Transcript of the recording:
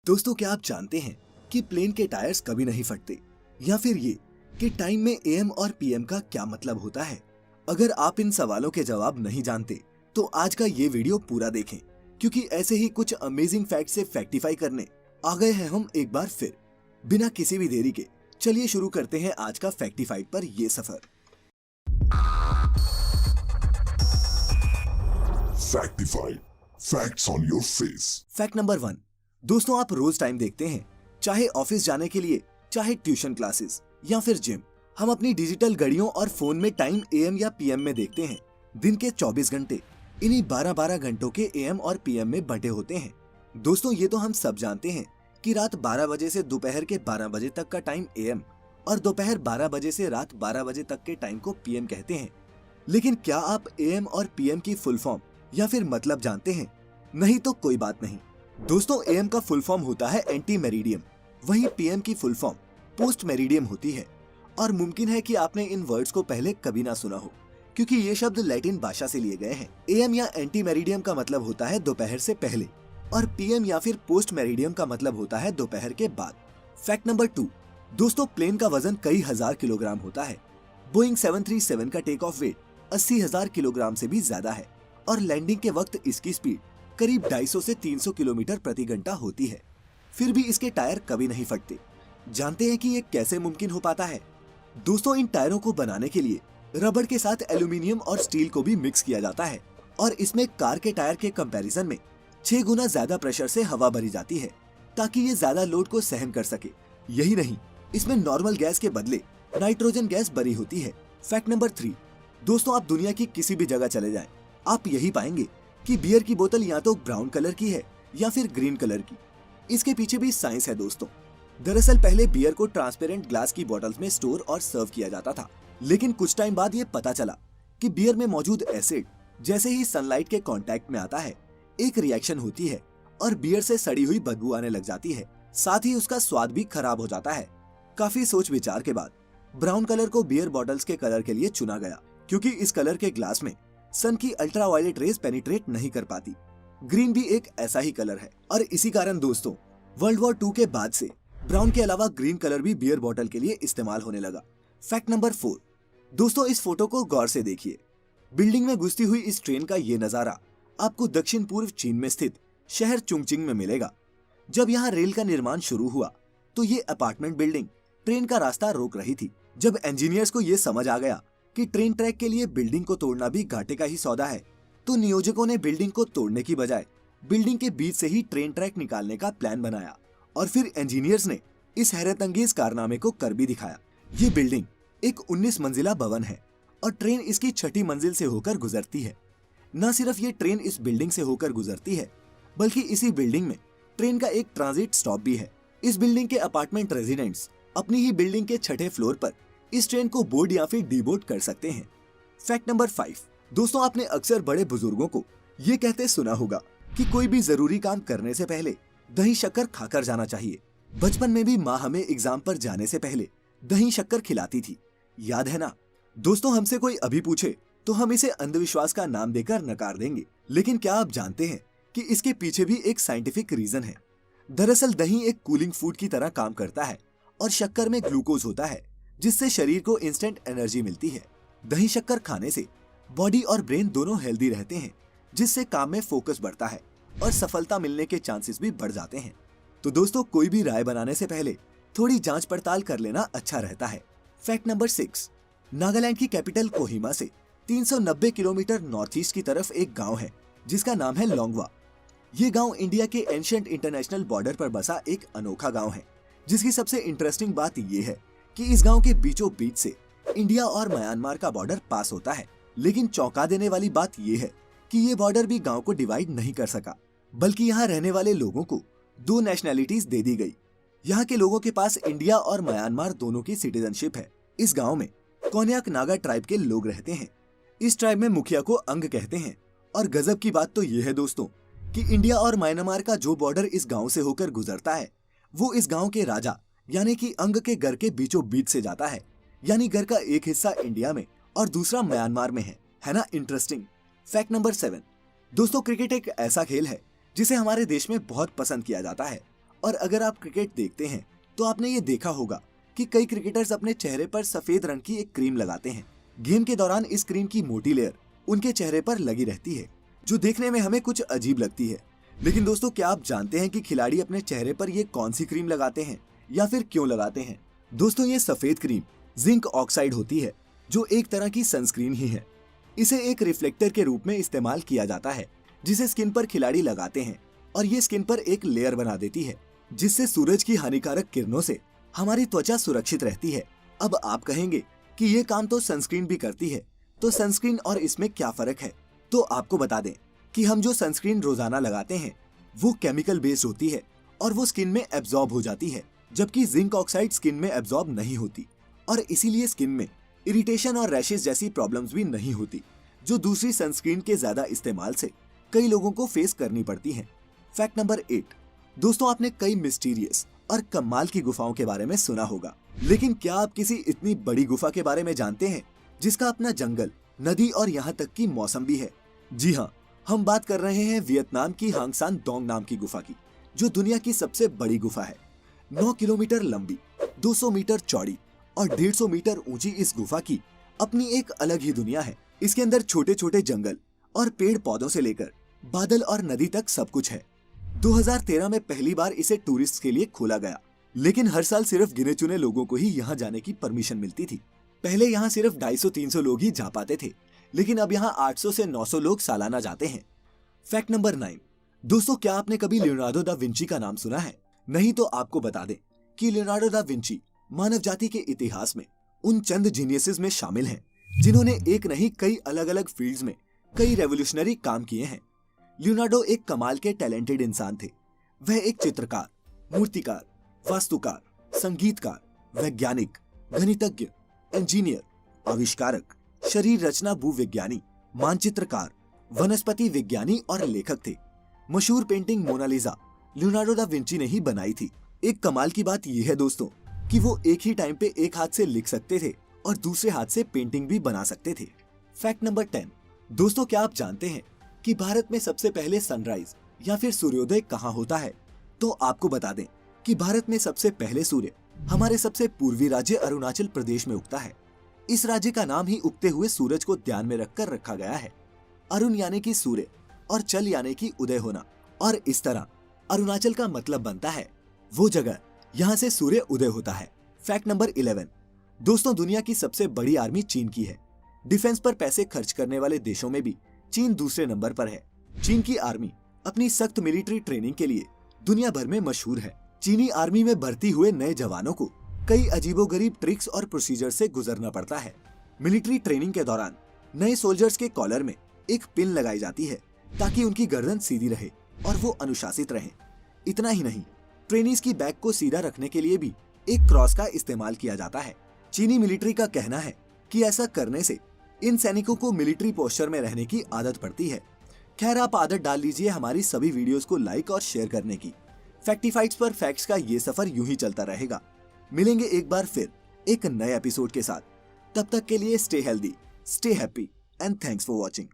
दोस्तों, क्या आप जानते हैं कि प्लेन के टायर्स कभी नहीं फटते, या फिर ये कि टाइम में एएम और पीएम का क्या मतलब होता है? अगर आप इन सवालों के जवाब नहीं जानते तो आज का ये वीडियो पूरा देखें, क्योंकि ऐसे ही कुछ अमेजिंग फैक्ट से फैक्टिफाई करने आ गए हैं हम एक बार फिर। बिना किसी भी देरी के चलिए शुरू करते हैं आज का फैक्टिफाइड पर ये सफर। Factified. Facts on your face. Fact number 1। दोस्तों, आप रोज टाइम देखते हैं, चाहे ऑफिस जाने के लिए, चाहे ट्यूशन क्लासेस या फिर जिम। हम अपनी डिजिटल घड़ियों और फोन में टाइम एएम या पीएम में देखते हैं। दिन के 24 घंटे इन्हीं 12-12 घंटों के एएम और पीएम में बंटे होते हैं। दोस्तों, ये तो हम सब जानते हैं कि रात 12 बजे से दोपहर के 12 बजे तक का टाइम एएम और दोपहर 12 बजे से रात 12 बजे तक के टाइम को पीएम कहते हैं। लेकिन क्या आप एएम और पीएम की फुल फॉर्म या फिर मतलब जानते हैं? नहीं तो कोई बात नहीं। दोस्तों, एएम का फुल फॉर्म होता है एंटी मेरिडियम, वहीं पीएम की फुल फॉर्म पोस्ट मेरिडियम होती है। और मुमकिन है कि आपने इन वर्ड्स को पहले कभी ना सुना हो, क्योंकि ये शब्द लैटिन भाषा से लिए गए हैं। एएम या एंटी मेरिडियम का मतलब होता है दोपहर से पहले, और पीएम या फिर पोस्ट मेरिडियम का मतलब होता है दोपहर के बाद। Fact number 2। दोस्तों, प्लेन का वजन कई हजार किलोग्राम होता है। बोइंग 737 का टेक ऑफ वेट 80,000 किलोग्राम से भी ज्यादा है, और लैंडिंग के वक्त इसकी स्पीड करीब 250 से 300 किलोमीटर प्रति घंटा होती है। फिर भी इसके टायर कभी नहीं फटते। जानते हैं कि ये कैसे मुमकिन हो पाता है? दोस्तों, इन टायरों को बनाने के लिए रबड़ के साथ एल्यूमिनियम और स्टील को भी मिक्स किया जाता है, और इसमें कार के टायर के कंपैरिजन में 6 गुना ज्यादा प्रेशर से हवा भरी जाती है, ताकि ये ज्यादा लोड को सहन कर सके। यही नहीं, इसमें नॉर्मल गैस के बदले नाइट्रोजन गैस भरी होती है। Fact number 3। दोस्तों, आप दुनिया की किसी भी जगह चले जाएं, आप यही पाएंगे कि बियर की बोतल या तो ब्राउन कलर की है या फिर ग्रीन कलर की। इसके पीछे भी साइंस है दोस्तों। दरअसल पहले बियर को ट्रांसपेरेंट ग्लास की बोतल्स में स्टोर और सर्व किया जाता था, लेकिन कुछ टाइम बाद ये पता चला कि बियर में मौजूद एसिड जैसे ही सनलाइट के कांटेक्ट में आता है, एक रिएक्शन होती है और बियर से सड़ी हुई बदबू आने लग जाती है। साथ ही उसका स्वाद भी खराब हो जाता है। काफी सोच विचार के बाद ब्राउन कलर को बियर बॉटल्स के कलर के लिए चुना गया, क्योंकि इस कलर के ग्लास में सन की अल्ट्रावायलेट रेज पेनिट्रेट नहीं कर पाती। ग्रीन भी एक ऐसा ही कलर है, और इसी कारण दोस्तों वर्ल्ड वॉर 2 के बाद से ब्राउन के अलावा ग्रीन कलर भी बियर बॉटल के लिए इस्तेमाल होने लगा। Fact number 4। दोस्तों, इस फोटो को गौर से देखिए। बिल्डिंग में घुसती हुई इस ट्रेन का ये नजारा आपको दक्षिण पूर्व चीन में स्थित शहर चुंगचिंग में मिलेगा। जब यहाँ रेल का निर्माण शुरू हुआ तो ये अपार्टमेंट बिल्डिंग ट्रेन का रास्ता रोक रही थी। जब इंजीनियर्स को ये समझ आ गया कि ट्रेन ट्रैक के लिए बिल्डिंग को तोड़ना भी घाटे का ही सौदा है, तो नियोजकों ने बिल्डिंग को तोड़ने की बजाय बिल्डिंग के बीच से ही ट्रेन ट्रैक निकालने का प्लान बनाया, और फिर इंजीनियर्स ने इस हैरतअंगेज कारनामे को कर भी दिखाया। ये बिल्डिंग एक 19 मंजिला भवन है, और ट्रेन इसकी 6ठी मंजिल से होकर गुजरती है। न सिर्फ ये ट्रेन इस बिल्डिंग से होकर गुजरती है, बल्कि इसी बिल्डिंग में ट्रेन का एक ट्रांजिट स्टॉप भी है। इस बिल्डिंग के अपार्टमेंट रेजिडेंट्स अपनी ही बिल्डिंग के 6ठे फ्लोर पर इस ट्रेन को बोर्ड या फिर डीबोर्ड कर सकते हैं। Fact number 5। दोस्तों, आपने अक्सर बड़े बुजुर्गों को ये कहते सुना होगा कि कोई भी जरूरी काम करने से पहले दही शक्कर खाकर जाना चाहिए। बचपन में भी माँ हमें एग्जाम पर जाने से पहले दही शक्कर खिलाती थी, याद है ना? दोस्तों, हमसे कोई अभी पूछे तो हम इसे अंधविश्वास का नाम देकर नकार देंगे, लेकिन क्या आप जानते हैं कि इसके पीछे भी एक साइंटिफिक रीजन है? दरअसल दही एक कूलिंग फूड की तरह काम करता है, और शक्कर में ग्लूकोज होता है, जिससे शरीर को इंस्टेंट एनर्जी मिलती है। दही शक्कर खाने से बॉडी और ब्रेन दोनों हेल्दी रहते हैं, जिससे काम में फोकस बढ़ता है और सफलता मिलने के चांसेस भी बढ़ जाते हैं। तो दोस्तों, कोई भी राय बनाने से पहले थोड़ी जांच पड़ताल कर लेना अच्छा रहता है। Fact number 6। नागालैंड की कैपिटल कोहिमा से 390 किलोमीटर नॉर्थ ईस्ट की तरफ एक गाँव है, जिसका नाम है लोंगवा। ये गाँव इंडिया के एंशिएंट इंटरनेशनल बॉर्डर पर बसा एक अनोखा गाँव है, जिसकी सबसे इंटरेस्टिंग बात ये है कि इस गांव के बीचों बीच से इंडिया और म्यांमार का बॉर्डर पास होता है। लेकिन चौंका देने वाली बात ये है कि ये बॉर्डर भी गांव को डिवाइड नहीं कर सका, बल्कि यहाँ रहने वाले लोगों को 2 नेशनैलिटीज दे दी गई। यहाँ के लोगों के पास इंडिया और म्यांमार दोनों की सिटीजनशिप है। इस गाँव में कोन्याक नागा ट्राइब के लोग रहते हैं। इस ट्राइब में मुखिया को अंग कहते हैं। और गजब की बात तो ये है दोस्तों कि इंडिया और म्यांमार का जो बॉर्डर इस गाँव से होकर गुजरता है, वो इस गाँव के राजा यानी कि अंग के घर के बीचों बीच से जाता है। यानी घर का एक हिस्सा इंडिया में और दूसरा म्यांमार में है ना इंटरेस्टिंग? Fact number 7। दोस्तों, क्रिकेट एक ऐसा खेल है जिसे हमारे देश में बहुत पसंद किया जाता है, और अगर आप क्रिकेट देखते हैं तो आपने ये देखा होगा कि कई क्रिकेटर्स अपने चेहरे पर सफेद रंग की एक क्रीम लगाते हैं। गेम के दौरान इस क्रीम की मोटी लेयर उनके चेहरे पर लगी रहती है, जो देखने में हमें कुछ अजीब लगती है। लेकिन दोस्तों, क्या आप जानते हैं कि खिलाड़ी अपने चेहरे पर ये कौन सी क्रीम लगाते हैं या फिर क्यों लगाते हैं? दोस्तों, ये सफेद क्रीम जिंक ऑक्साइड होती है, जो एक तरह की सनस्क्रीन ही है। इसे एक रिफ्लेक्टर के रूप में इस्तेमाल किया जाता है, जिसे स्किन पर खिलाड़ी लगाते हैं और ये स्किन पर एक लेयर बना देती है, जिससे सूरज की हानिकारक किरणों से हमारी त्वचा सुरक्षित रहती है। अब आप कहेंगे कि ये काम तो सनस्क्रीन भी करती है, तो सनस्क्रीन और इसमें क्या फर्क है? तो आपको बता दें कि हम जो सनस्क्रीन रोजाना लगाते हैं वो केमिकल बेस्ड होती है और वो स्किन में एब्जॉर्ब हो जाती है, जबकि जिंक ऑक्साइड स्किन में एब्जॉर्ब नहीं होती और इसीलिए स्किन में इरिटेशन और रैशेस जैसी प्रॉब्लम्स भी नहीं होती, जो दूसरी सनस्क्रीन के ज्यादा इस्तेमाल से कई लोगों को फेस करनी पड़ती हैं। Fact number 8। दोस्तों, आपने कई मिस्टीरियस और कमाल की गुफाओं के बारे में सुना होगा, लेकिन क्या आप किसी इतनी बड़ी गुफा के बारे में जानते हैं जिसका अपना जंगल, नदी और यहाँ तक कि मौसम भी है? जी हाँ, हम बात कर रहे हैं वियतनाम की हांग सान डोंग नाम की गुफा की, जो दुनिया की सबसे बड़ी गुफा है। 9 किलोमीटर लंबी, 200 मीटर चौड़ी और 150 मीटर ऊंची इस गुफा की अपनी एक अलग ही दुनिया है। इसके अंदर छोटे छोटे जंगल और पेड़ पौधों से लेकर बादल और नदी तक सब कुछ है। 2013 में पहली बार इसे टूरिस्ट के लिए खोला गया, लेकिन हर साल सिर्फ गिने चुने लोगों को ही यहाँ जाने की परमिशन मिलती थी। पहले यहाँ सिर्फ 250-300 लोग ही जा पाते थे, लेकिन अब यहाँ 800 से 900 लोग सालाना जाते हैं। Fact number 9। दोस्तों, क्या आपने कभी लियोनार्डो दा विंची का नाम सुना है? नहीं तो आपको बता दें कि लियोनार्डो दा विंची मानव जाति के इतिहास में उन चंद जीनियसेस में शामिल हैं जिन्होंने एक नहीं कई अलग अलग फील्ड्स में कई रेवोल्यूशनरी काम किए हैं। लियोनार्डो एक कमाल के टैलेंटेड इंसान थे। वह एक चित्रकार, मूर्तिकार, वास्तुकार, संगीतकार, वैज्ञानिक, गणितज्ञ, इंजीनियर, आविष्कारक, शरीर रचना भूविज्ञानी, मानचित्रकार, वनस्पति विज्ञानी और लेखक थे। मशहूर painting Mona Lisa Leonardo da Vinci ने ही बनाई थी। एक कमाल की बात यह है दोस्तों कि वो एक ही टाइम पे एक हाथ से लिख सकते थे और दूसरे हाथ से पेंटिंग भी बना सकते थे। Fact number 10। दोस्तों, क्या आप जानते हैं कि भारत में सबसे पहले सनराइज या फिर सूर्योदय कहाँ होता है? तो आपको बता दें कि भारत में सबसे पहले सूर्य हमारे सबसे पूर्वी राज्य अरुणाचल प्रदेश में उगता है। इस राज्य का नाम ही उगते हुए सूरज को ध्यान में रखकर रखा गया है। अरुण यानी कि सूर्य और चल यानी कि उदय होना, और इस तरह अरुणाचल का मतलब बनता है वो जगह यहाँ से सूर्य उदय होता है। Fact number 11। दोस्तों, दुनिया की सबसे बड़ी आर्मी चीन की है। डिफेंस पर पैसे खर्च करने वाले देशों में भी चीन दूसरे नंबर पर है। चीन की आर्मी अपनी सख्त मिलिट्री ट्रेनिंग के लिए दुनिया भर में मशहूर है। चीनी आर्मी में भर्ती हुए नए जवानों को कई अजीबोगरीब ट्रिक्स और प्रोसीजर से गुजरना पड़ता है। मिलिट्री ट्रेनिंग के दौरान नए सोल्जर्स के कॉलर में एक पिन लगाई जाती है ताकि उनकी गर्दन सीधी रहे और वो अनुशासित रहें। इतना ही नहीं, ट्रेनीज की बैक को सीधा रखने के लिए भी एक क्रॉस का इस्तेमाल किया जाता है। चीनी मिलिट्री का कहना है कि ऐसा करने से इन सैनिकों को मिलिट्री पोस्चर में रहने की आदत पड़ती है। खैर, आप आदत डाल लीजिए हमारी सभी वीडियोस को लाइक और शेयर करने की। फैक्टिफाइड्स पर फैक्ट्स का ये सफर यूं ही चलता रहेगा। मिलेंगे एक बार फिर एक नए एपिसोड के साथ। तब तक के लिए stay healthy, stay happy and thanks for watching.